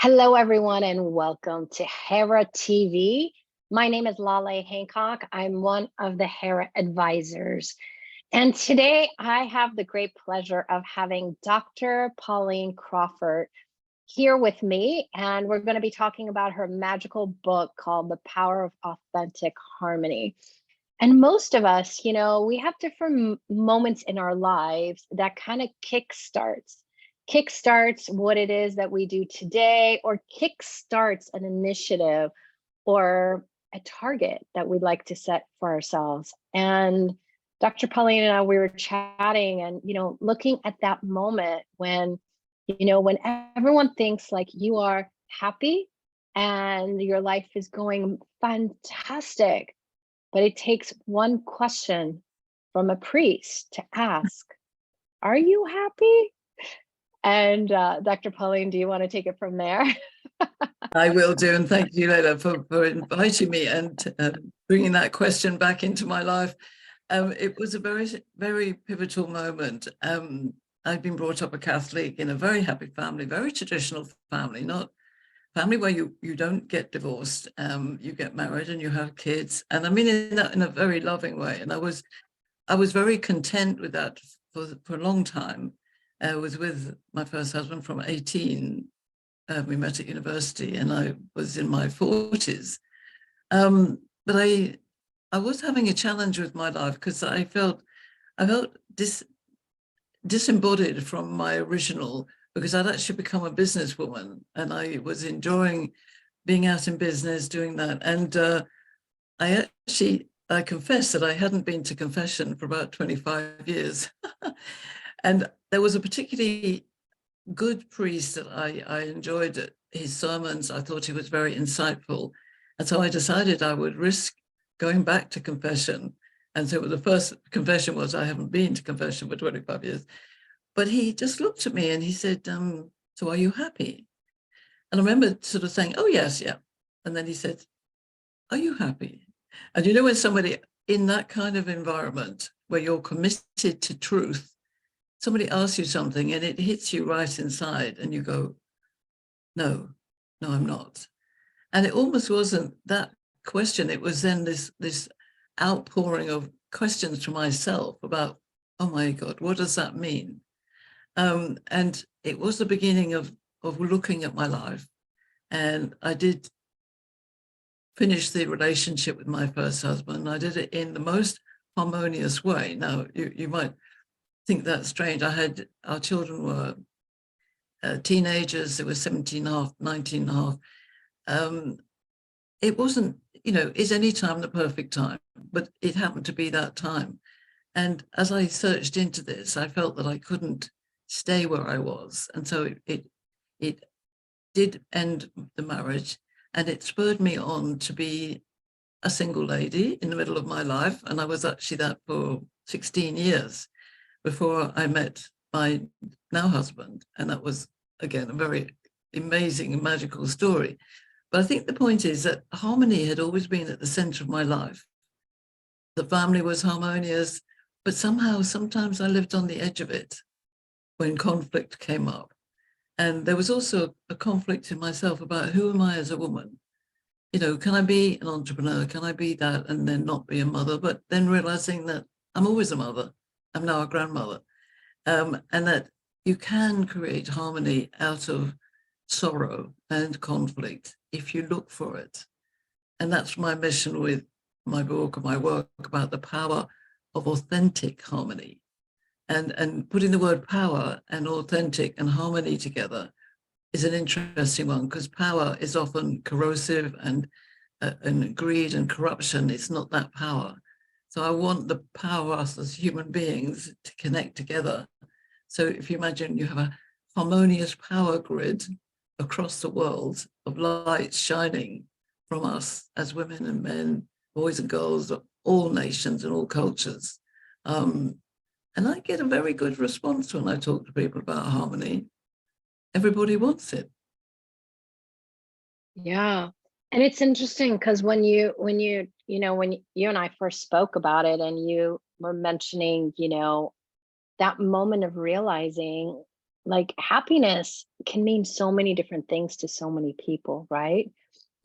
Hello, everyone, and welcome to Hera TV. My name is Laleh Hancock. I'm one of the Hera advisors. And today I have the great pleasure of having Dr. Pauline Crawford here with me. And we're going to be talking about her magical book called The Power of Authentic Harmony. And most of us, we have different moments in our lives that kind of kickstarts what it is that we do today, or kickstarts an initiative or a target that we'd like to set for ourselves. And Dr. Pauline and I, we were chatting and, looking at that moment when, when everyone thinks like you are happy and your life is going fantastic, but it takes one question from a priest to ask, are you happy? And Dr. Pauline, do you want to take it from there? I will do, and thank you, Laleh, for inviting me and bringing that question back into my life. It was a very, very pivotal moment. I'd been brought up a Catholic in a very happy family, very traditional family, not family where you don't get divorced, you get married and you have kids. And I mean in a very loving way. And I was very content with that for a long time. I was with my first husband from 18. We met at university and I was in my 40s. But I was having a challenge with my life because I felt disembodied from my original, because I'd actually become a businesswoman and I was enjoying being out in business, doing that. And I confess that I hadn't been to confession for about 25 years. And there was a particularly good priest that I enjoyed his sermons. I thought he was very insightful. And so I decided I would risk going back to confession. And so the first confession was, I haven't been to confession for 25 years. But he just looked at me and he said, so are you happy? And I remember sort of saying, oh, yes, yeah. And then he said, are you happy? And when somebody in that kind of environment where you're committed to truth, somebody asks you something and it hits you right inside and you go, no, I'm not. And it almost wasn't that question. It was then this outpouring of questions to myself about, oh my God, what does that mean? And it was the beginning of looking at my life. And I did finish the relationship with my first husband. I did it in the most harmonious way. Now, you might think that's strange. Our children were teenagers. They were 17 and a half, 19 and a half. It wasn't, is any time the perfect time? But it happened to be that time. And as I searched into this, I felt that I couldn't stay where I was. And so it did end the marriage, and it spurred me on to be a single lady in the middle of my life. And I was actually that for 16 years before I met my now husband. And that was, again, a very amazing and magical story. But I think the point is that harmony had always been at the center of my life. The family was harmonious, but somehow, sometimes I lived on the edge of it when conflict came up. And there was also a conflict in myself about, who am I as a woman? Can I be an entrepreneur? Can I be that and then not be a mother? But then realizing that I'm always a mother. I'm now a grandmother. And that you can create harmony out of sorrow and conflict if you look for it. And that's my mission with my book and my work about the power of authentic harmony. And putting the word power and authentic and harmony together is an interesting one, because power is often corrosive and greed and corruption. It's not that power. So I want the power of us as human beings to connect together. So if you imagine you have a harmonious power grid across the world of light shining from us as women and men, boys and girls of all nations and all cultures. And I get a very good response when I talk to people about harmony. Everybody wants it. Yeah. And it's interesting because when you and I first spoke about it, and you were mentioning, that moment of realizing like happiness can mean so many different things to so many people, right?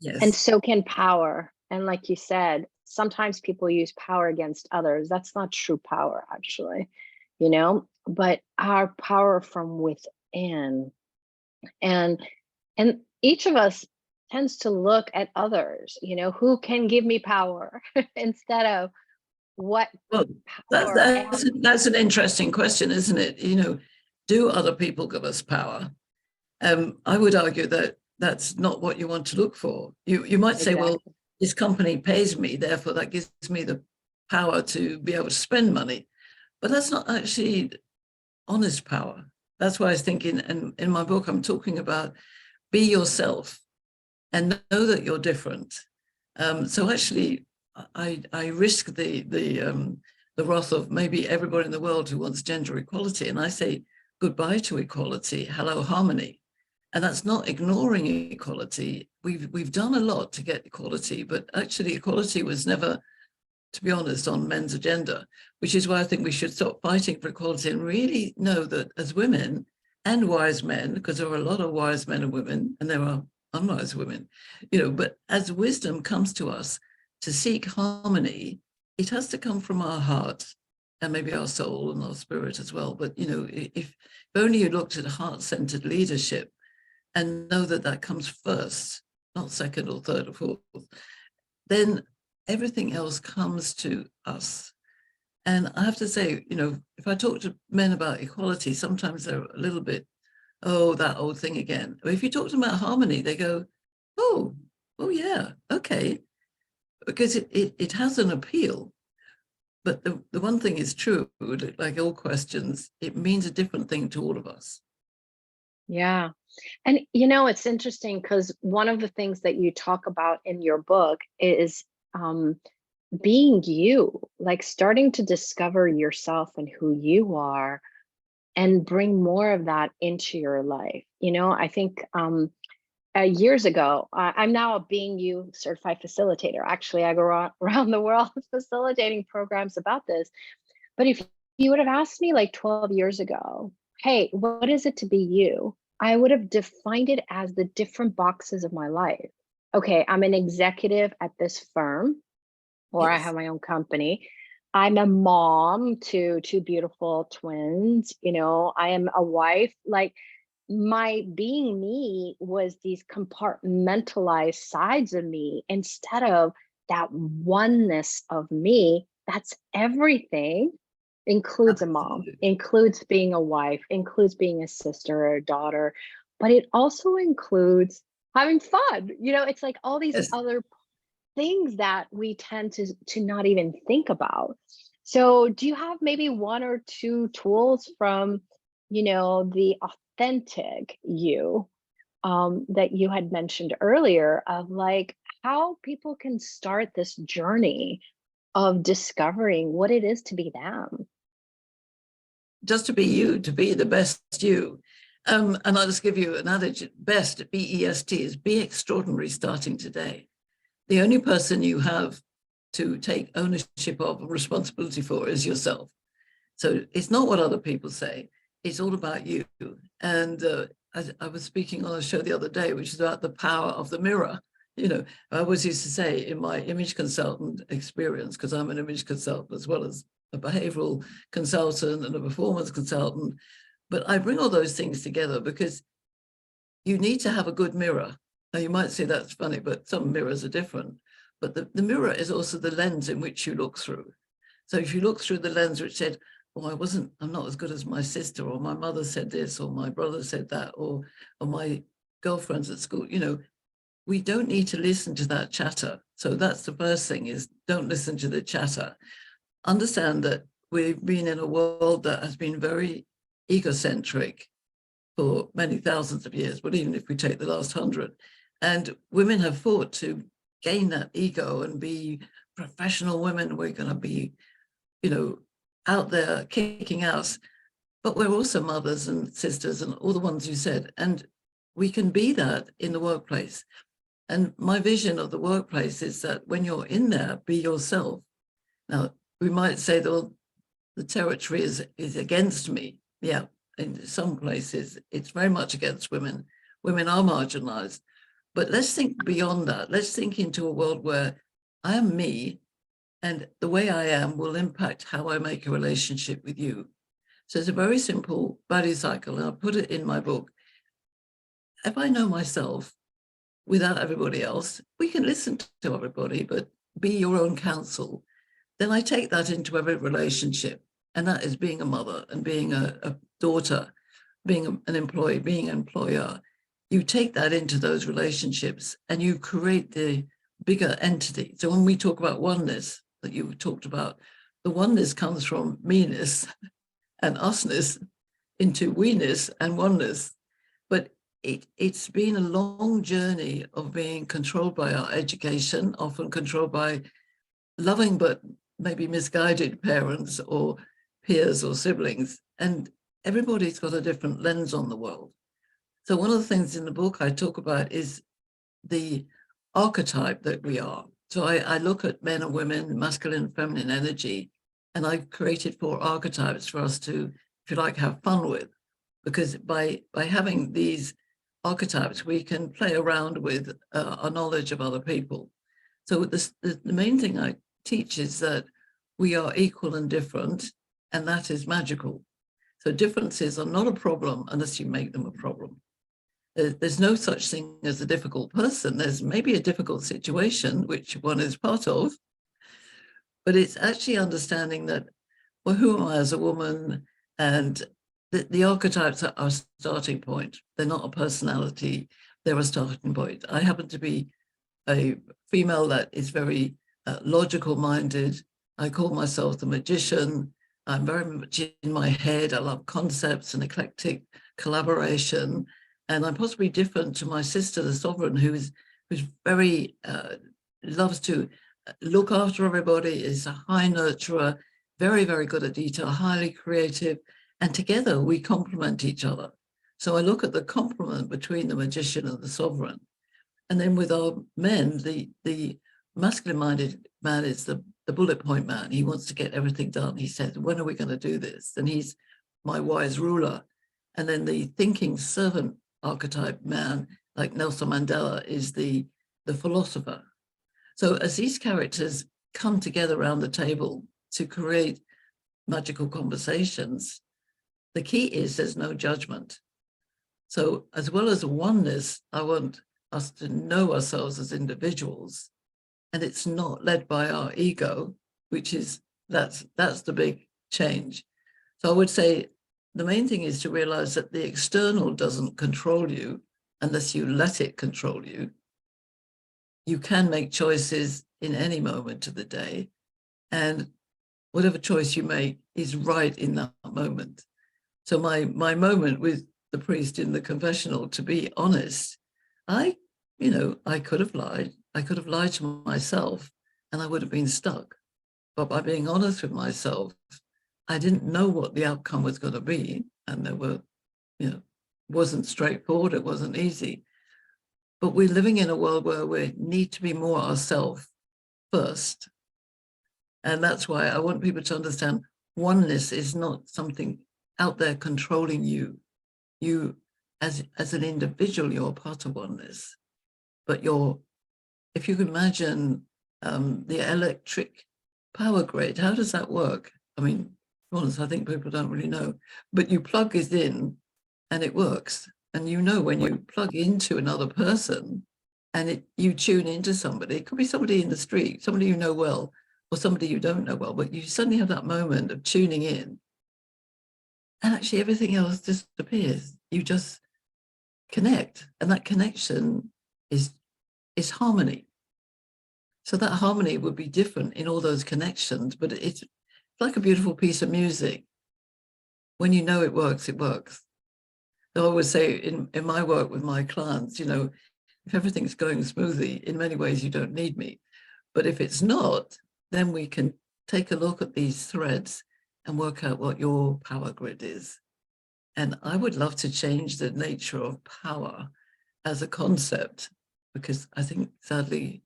And Yes. so can power. And like you said, sometimes people use power against others. That's not true power, actually, but our power from within. And and each of us tends to look at others, who can give me power instead of what Well, power am. that's an interesting question, isn't it? Do other people give us power? I would argue that that's not what you want to look for. You might say, well, Exactly. this company pays me, therefore that gives me the power to be able to spend money. But that's not actually honest power. That's why I was thinking, and in my book, I'm talking about be yourself and know that you're different. So actually, I risk the wrath of maybe everybody in the world who wants gender equality, and I say goodbye to equality, hello harmony, and that's not ignoring equality. We've done a lot to get equality, but actually equality was never, to be honest, on men's agenda, which is why I think we should stop fighting for equality and really know that as women and wise men, because there are a lot of wise men and women, and there are unwise women, but as wisdom comes to us to seek harmony, it has to come from our heart and maybe our soul and our spirit as well. But, if only you looked at heart-centered leadership and know that that comes first, not second or third or fourth, then everything else comes to us. And I have to say, if I talk to men about equality, sometimes they're a little bit, oh, that old thing again. But if you talk to them about harmony, they go, oh yeah, okay, because it has an appeal. But the one thing is true, like all questions, it means a different thing to all of us. Yeah. And it's interesting because one of the things that you talk about in your book is being you, like starting to discover yourself and who you are and bring more of that into your life. I think years ago, I'm now a Being You certified facilitator. Actually, I go around the world facilitating programs about this. But if you would have asked me like 12 years ago, hey, what is it to be you? I would have defined it as the different boxes of my life. Okay, I'm an executive at this firm, or I Yes. have my own company. I'm a mom to two beautiful twins. I am a wife. Like, my being me was these compartmentalized sides of me instead of that oneness of me. That's everything. Includes a mom, Absolutely. includes being a wife, includes being a sister or a daughter, but it also includes having fun. It's like all these Yes. other things that we tend to not even think about. So do you have maybe one or two tools from, the authentic you, that you had mentioned earlier, of like how people can start this journey of discovering what it is to be them? Just to be you, to be the best you. And I'll just give you an adage: best, BEST, is be extraordinary starting today. The only person you have to take ownership of and responsibility for is yourself. So it's not what other people say. It's all about you. And I was speaking on a show the other day, which is about the power of the mirror. I always used to say in my image consultant experience, because I'm an image consultant as well as a behavioral consultant and a performance consultant, but I bring all those things together because you need to have a good mirror. Now, you might say that's funny, but some mirrors are different. But the mirror is also the lens in which you look through. So if you look through the lens which said, oh, I'm not as good as my sister, or my mother said this, or my brother said that, or my girlfriends at school, we don't need to listen to that chatter. So that's the first thing, is don't listen to the chatter. Understand that we've been in a world that has been very egocentric for many thousands of years, but even if we take the last 100, and women have fought to gain that ego and be professional women. We're going to be, out there kicking ass, but we're also mothers and sisters and all the ones you said, and we can be that in the workplace. And my vision of the workplace is that when you're in there, be yourself. Now, we might say that the territory is against me. Yeah, in some places, it's very much against women. Women are marginalized. But let's think beyond that. Let's think into a world where I am me, and the way I am will impact how I make a relationship with you. So it's a very simple value cycle, and I put it in my book. If I know myself without everybody else, we can listen to everybody, but be your own counsel. Then I take that into every relationship, and that is being a mother and being a daughter, being an employee, being an employer. You take that into those relationships and you create the bigger entity. So when we talk about oneness that you talked about, the oneness comes from me-ness and usness into we-ness and oneness. But it's been a long journey of being controlled by our education, often controlled by loving but maybe misguided parents or peers or siblings. And everybody's got a different lens on the world. So one of the things in the book I talk about is the archetype that we are. So I look at men and women, masculine and feminine energy, and I've created 4 archetypes for us to, if you like, have fun with. Because by having these archetypes, we can play around with our knowledge of other people. So the main thing I teach is that we are equal and different, and that is magical. So differences are not a problem unless you make them a problem. There's no such thing as a difficult person. There's maybe a difficult situation, which one is part of, but it's actually understanding that, well, who am I as a woman? And the archetypes are our starting point. They're not a personality, they're a starting point. I happen to be a female that is very logical-minded. I call myself the magician. I'm very much in my head. I love concepts and eclectic collaboration. And I'm possibly different to my sister, the sovereign, who's very, loves to look after everybody, is a high nurturer, very, very good at detail, highly creative. And together we complement each other. So I look at the complement between the magician and the sovereign. And then with our men, the masculine-minded man is the bullet point man. He wants to get everything done. He says, when are we going to do this? And he's my wise ruler. And then the thinking servant archetype man, like Nelson Mandela, is the philosopher. So as these characters come together around the table to create magical conversations, the key is there's no judgment. So as well as oneness, I want us to know ourselves as individuals, and it's not led by our ego, which is, that's the big change. So I would say the main thing is to realize that the external doesn't control you unless you let it control you. You can make choices in any moment of the day, and whatever choice you make is right in that moment. So my moment with the priest in the confessional, to be honest, I could have lied. I could have lied to myself and I would have been stuck. But by being honest with myself, I didn't know what the outcome was going to be. And there were, wasn't straightforward. It wasn't easy. But we're living in a world where we need to be more ourselves first. And that's why I want people to understand oneness is not something out there controlling you. You, as an individual, you're part of oneness. But if you can imagine the electric power grid, how does that work? I mean, to be honest, I think people don't really know. But you plug it in and it works. And when you plug into another person and you tune into somebody, it could be somebody in the street, somebody you know well, or somebody you don't know well, but you suddenly have that moment of tuning in. And actually everything else disappears. You just connect, and that connection is harmony. So that harmony would be different in all those connections, but it's like a beautiful piece of music. When you know it works, it works. So I always say in my work with my clients, if everything's going smoothly, in many ways you don't need me. But if it's not, then we can take a look at these threads and work out what your power grid is. And I would love to change the nature of power as a concept, because I think, sadly,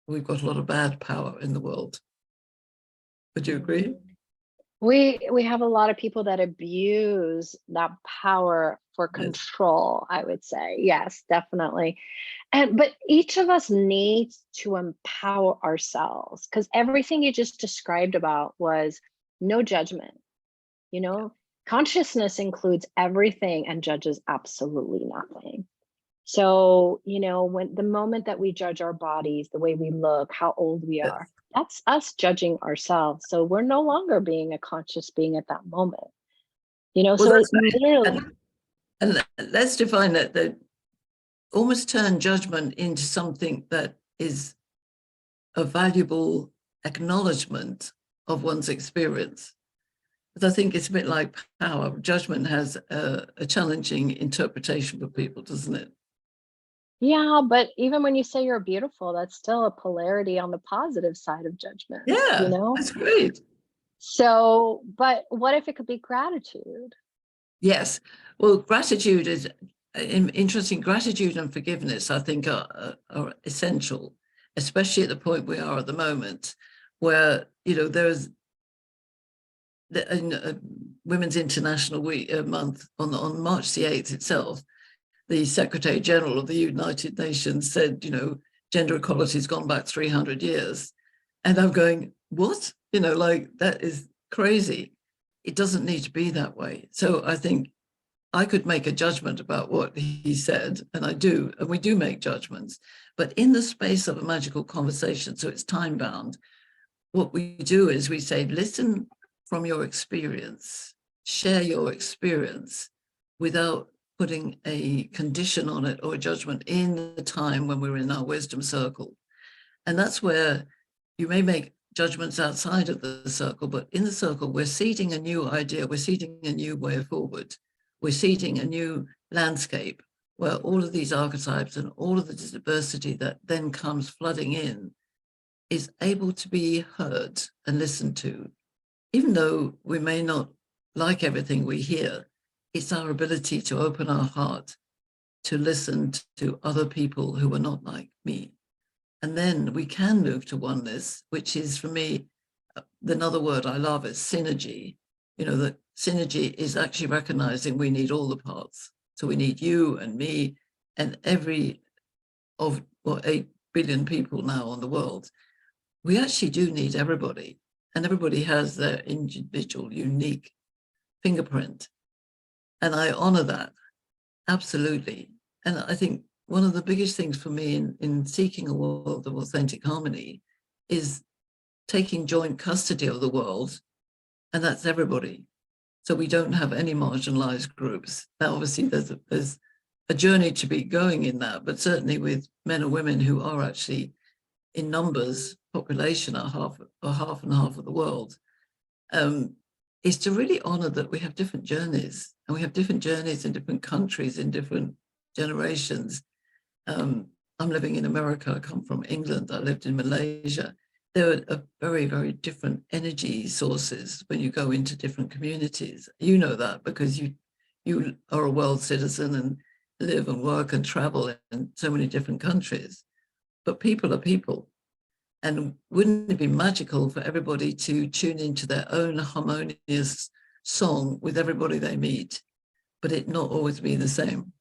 we've got a lot of bad power in the world. Would you agree? We have a lot of people that abuse that power for Yes, control, I would say. Yes, definitely. And but each of us needs to empower ourselves because everything you just described about was no judgment, you know? Consciousness includes everything and judges absolutely nothing. So, when the moment that we judge our bodies, the way we look, how old we are, yes. that's us judging ourselves. So we're no longer being a conscious being at that moment. Well, So it that's right. literally, And let's define that almost turn judgment into something that is a valuable acknowledgement of one's experience. But I think it's a bit like power. Judgment has a challenging interpretation for people, doesn't it? yeah, but even when you say you're beautiful, that's still a polarity on the positive side of judgment, you Yeah, know? that's great. So, but what if it could be gratitude? Yes. Well, gratitude is interesting. Gratitude and forgiveness, I think, are essential, especially at the point we are at the moment, where there's in Women's International Week month on March the 8th itself. The Secretary General of the United Nations said, gender equality has gone back 300 years. And I'm going, what? Like that is crazy. It doesn't need to be that way. So I think I could make a judgment about what he said, and I do, and we do make judgments. But in the space of a magical conversation, so it's time bound, what we do is we say, listen from your experience, share your experience without putting a condition on it or a judgment in the time when we're in our wisdom circle. And that's where you may make judgments outside of the circle, but in the circle, we're seeding a new idea, we're seeding a new way forward, we're seeding a new landscape where all of these archetypes and all of the diversity that then comes flooding in is able to be heard and listened to. Even though we may not like everything we hear, it's our ability to open our heart to listen to other people who are not like me. And then we can move to oneness, which is for me, another word I love is synergy. That synergy is actually recognizing we need all the parts. So we need you and me and every of 8 billion people now on the world. We actually do need everybody, and everybody has their individual, unique fingerprint. And I honor that, absolutely. And I think one of the biggest things for me in seeking a world of authentic harmony is taking joint custody of the world, and that's everybody. So we don't have any marginalized groups. Now, obviously, there's a journey to be going in that, but certainly with men and women who are actually in numbers, population are half and half of the world, is to really honor that we have different journeys, and we have different journeys in different countries, in different generations. I'm living in America, I come from England, I lived in Malaysia. There are very, very different energy sources when you go into different communities. You know that because you are a world citizen and live and work and travel in so many different countries. But people are people. And wouldn't it be magical for everybody to tune into their own harmonious song with everybody they meet, but it not always be the same?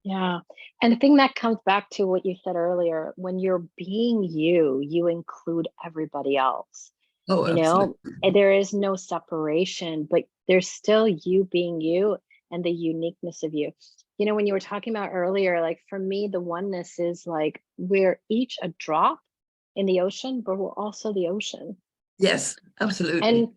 Yeah. And I think that comes back to what you said earlier. When you're being you, you include everybody else. Oh, absolutely. And there is no separation, but there's still you being you and the uniqueness of you. When you were talking about earlier, like for me, the oneness is like we're each a drop in the ocean, but we're also the ocean. Yes, absolutely. And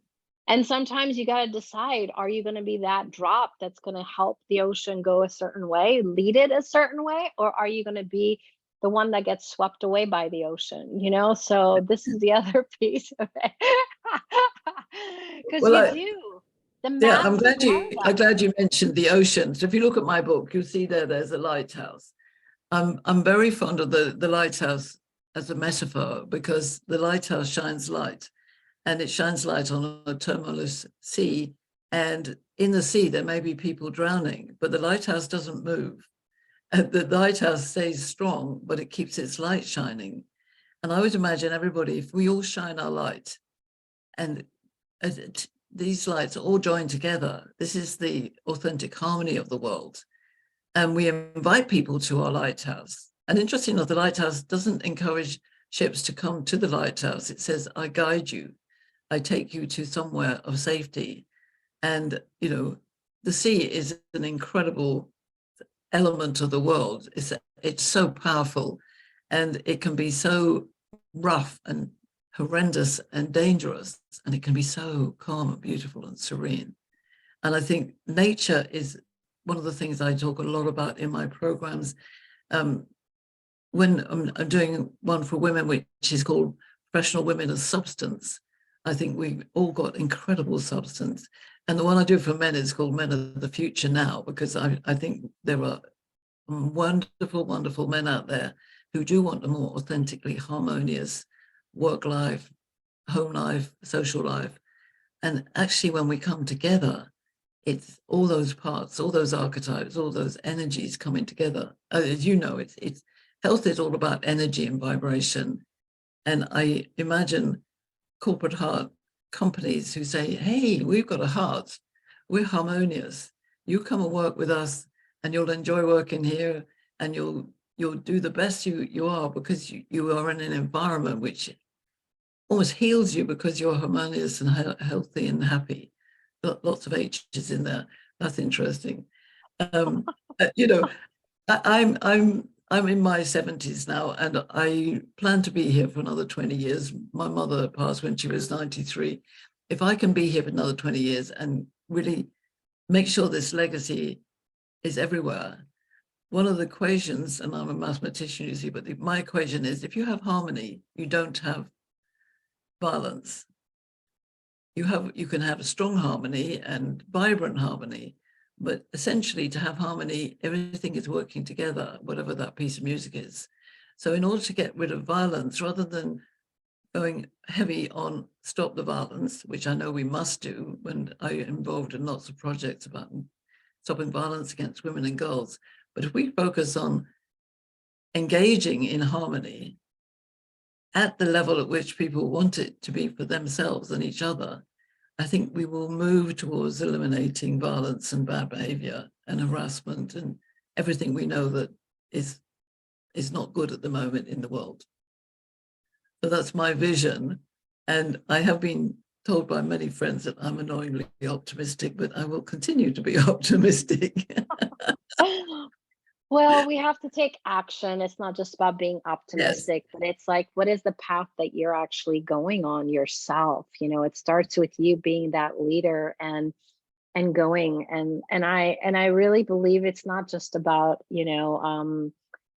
and sometimes you got to decide, are you going to be that drop that's going to help the ocean go a certain way, lead it a certain way, or are you going to be the one that gets swept away by the ocean? So this is the other piece of it. Because Well, you do. The yeah, I'm masses glad are you I'm that glad way. you mentioned the ocean. So if you look at my book, you'll see there's a lighthouse. I'm very fond of the lighthouse as a metaphor because the lighthouse shines light, and it shines light on a tumultuous sea. And in the sea, there may be people drowning, but the lighthouse doesn't move. And the lighthouse stays strong, but it keeps its light shining. And I would imagine everybody, if we all shine our light and these lights all join together. This is the authentic harmony of the world. And we invite people to our lighthouse. And interesting enough, the lighthouse doesn't encourage ships to come to the lighthouse. It says, I guide you. I take you to somewhere of safety. And, you know, the sea is an incredible element of the world. It's so powerful, and it can be so rough and horrendous and dangerous, and it can be so calm and beautiful and serene. And I think nature is one of the things I talk a lot about in my programs. When I'm doing one for women, which is called Professional Women as Substance, I think we've all got incredible substance. And the one I do for men is called Men of the Future Now, because I think there are wonderful, wonderful men out there who do want a more authentically harmonious work life, home life, social life. And actually, when we come together, it's all those parts, all those archetypes, all those energies coming together. As you know, it's health is all about energy and vibration. And I imagine corporate heart companies who say, hey, we've got a heart, we're harmonious. You come and work with us and you'll enjoy working here, and you'll do the best you are, because you are in an environment which almost heals you because you're harmonious and healthy and happy. Lots of H's in there. That's interesting. You know, I'm in my 70s now, and I plan to be here for another 20 years. My mother passed when she was 93. If I can be here for another 20 years and really make sure this legacy is everywhere, one of the equations, and I'm a mathematician, you see, but my equation is, if you have harmony, you don't have violence. You can have a strong harmony and vibrant harmony, but essentially to have harmony, everything is working together, whatever that piece of music is. So in order to get rid of violence, rather than going heavy on stop the violence, which I know we must do, when I'm involved in lots of projects about stopping violence against women and girls, but if we focus on engaging in harmony at the level at which people want it to be for themselves and each other, I think we will move towards eliminating violence and bad behavior and harassment and everything we know that is not good at the moment in the world. So that's my vision. And I have been told by many friends that I'm annoyingly optimistic, but I will continue to be optimistic. Well, we have to take action. It's not just about being Yes. optimistic, but it's like, what is the path that you're actually going on yourself? You know, it starts with you being that leader and going. And I really believe it's not just about, you know,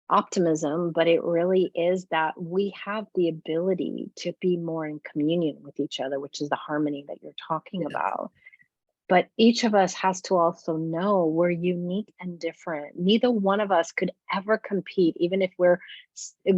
optimism, but it really is that we have the ability to be more in communion with each other, which is the harmony that you're talking Yes. about. But each of us has to also know we're unique and different. Neither one of us could ever compete, even if we're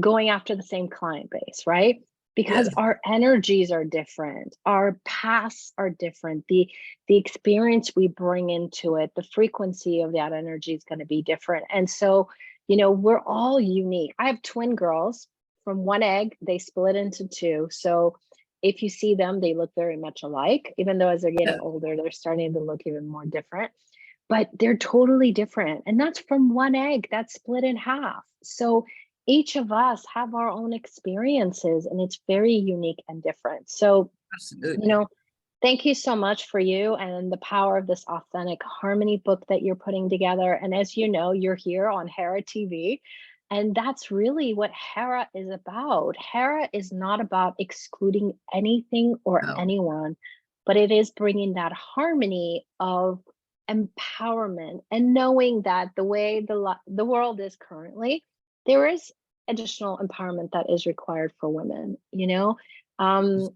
going after the same client base, right? Because Yes. our energies are different, our paths are different, the experience we bring into it, the frequency of that energy is going to be different. And so, you know, we're all unique. I have twin girls from one egg, they split into two. So if you see them, they look very much alike, even though as they're getting older, they're starting to look even more different, but they're totally different. And that's from one egg that's split in half. So each of us have our own experiences, and it's very unique and different. So, Absolutely. you know, thank you so much for you and the power of this authentic harmony book that you're putting together. And as you know, you're here on Hera TV. And that's really what Hera is about. Hera is not about excluding anything or No. anyone, but it is bringing that harmony of empowerment and knowing that the way the world is currently, there is additional empowerment that is required for women, you know?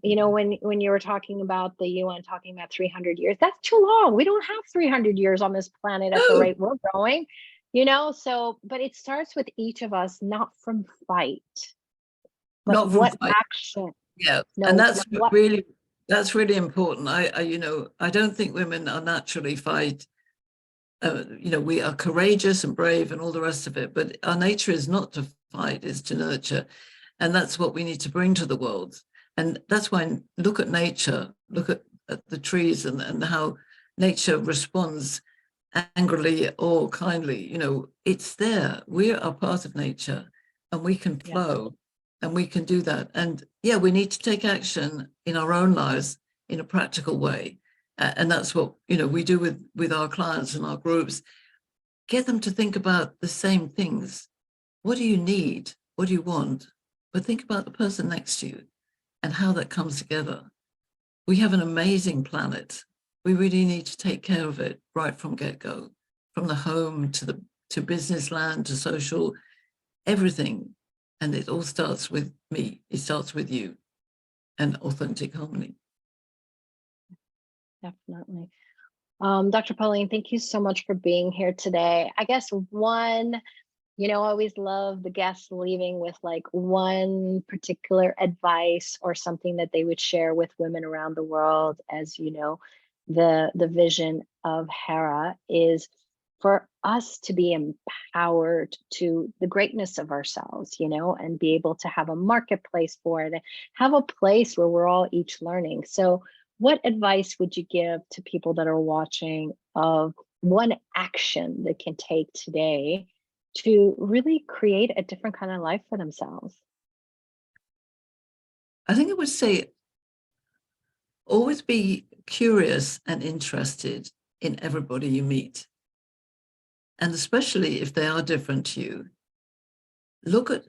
You know, when you were talking about the UN talking about 300 years, that's too long. We don't have 300 years on this planet at the rate we're going. You know, so, but it starts with each of us, not from fight, but Not from what fight. action. Yeah, No, and that's what really important. You know, I don't think women are naturally fight. You know, we are courageous and brave and all the rest of it, but our nature is not to fight, is to nurture. And that's what we need to bring to the world. And that's why, look at nature, look at the trees and how nature responds angrily or kindly. You know, it's there. We are part of nature, and we can flow, and we can do that. And yeah, we need to take action in our own lives in a practical way. And that's what, you know, we do with our clients and our groups. Get them to think about the same things. What do you need? What do you want? But think about the person next to you and how that comes together. We have an amazing planet. We really need to take care of it right from get-go, from the home to business land to social, everything. And it all starts with me. It starts with you and authentic harmony. Definitely. Dr. Pauline, thank you so much for being here today. I guess one, I always love the guests leaving with like one particular advice or something that they would share with women around the world. As you know, the vision of Hera is for us to be empowered to the greatness of ourselves, and be able to have a marketplace for it, and have a place where we're all each learning. So what advice would you give to people that are watching of one action they can take today to really create a different kind of life for themselves? I think I would say always be curious and interested in everybody you meet. And especially if they are different to you, look at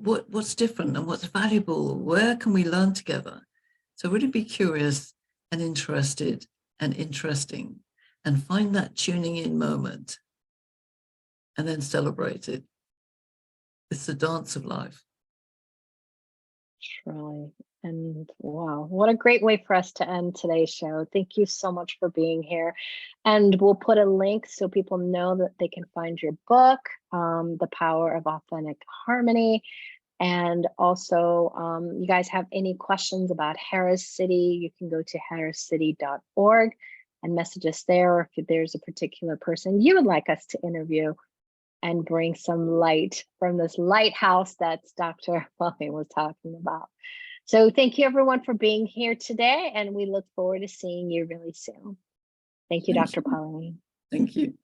what's different and what's valuable. Where can we learn together? So really be curious and interested and interesting, and find that tuning in moment and then celebrate it. It's the dance of life. Truly. And wow, what a great way for us to end today's show. Thank you so much for being here. And we'll put a link so people know that they can find your book, The Power of Authentic Harmony. And also, you guys have any questions about Hera's City, you can go to heracity.org and message us there. Or if there's a particular person you would like us to interview and bring some light from this lighthouse that's Dr. Pauline was talking about. So thank you everyone for being here today, and we look forward to seeing you really soon. Thank you, Dr. Pauline. Thank you.